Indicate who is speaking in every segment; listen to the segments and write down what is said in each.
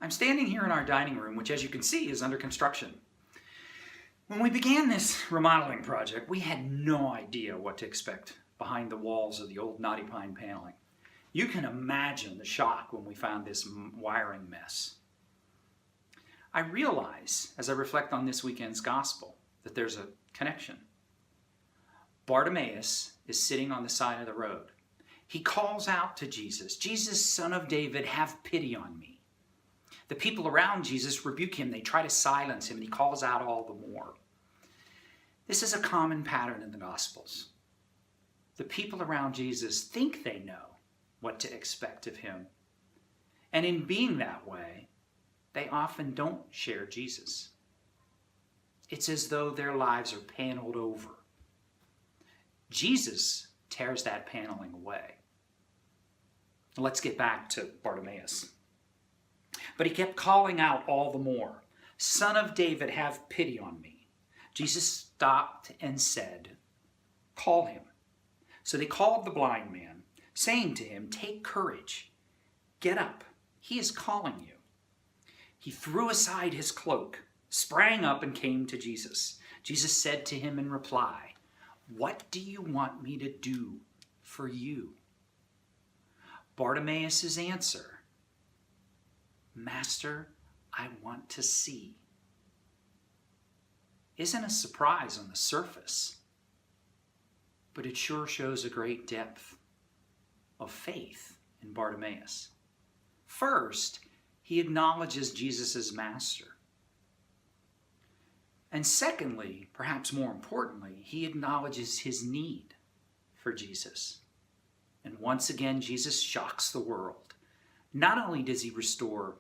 Speaker 1: I'm standing here in our dining room, which as you can see is under construction. When we began this remodeling project, we had no idea what to expect behind the walls of the old knotty pine paneling. You can imagine the shock when we found this wiring mess. I realize, as I reflect on this weekend's gospel, that there's a connection. Bartimaeus is sitting on the side of the road. He calls out to Jesus, "Jesus, Son of David, have pity on me." The people around Jesus rebuke him. They try to silence him, and he calls out all the more. This is a common pattern in the Gospels. The people around Jesus think they know what to expect of him. And in being that way, they often don't share Jesus. It's as though their lives are paneled over. Jesus tears that paneling away. Let's get back to Bartimaeus. But he kept calling out all the more, "Son of David, have pity on me." Jesus stopped and said, "Call him." So they called the blind man, saying to him, "Take courage, get up, he is calling you." He threw aside his cloak, sprang up, and came to Jesus. Jesus said to him in reply, "What do you want me to do for you?" Bartimaeus' answer, "Master, I want to see," isn't a surprise on the surface, but it sure shows a great depth of faith in Bartimaeus. First, he acknowledges Jesus as master. And secondly, perhaps more importantly, he acknowledges his need for Jesus. And once again, Jesus shocks the world. Not only does he restore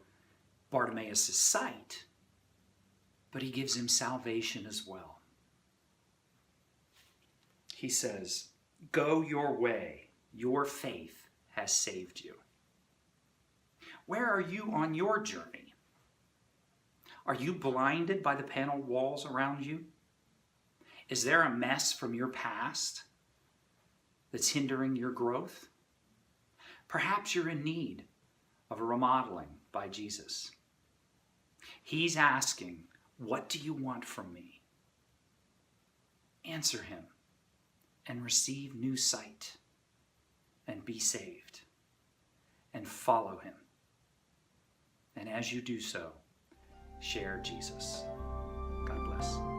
Speaker 1: Bartimaeus' sight, but he gives him salvation as well. He says, "Go your way, your faith has saved you." Where are you on your journey? Are you blinded by the paneled walls around you? Is there a mess from your past that's hindering your growth? Perhaps you're in need of a remodeling by Jesus. He's asking, "What do you want from me?" Answer him and receive new sight and be saved and follow him. And as you do so, share Jesus. God bless.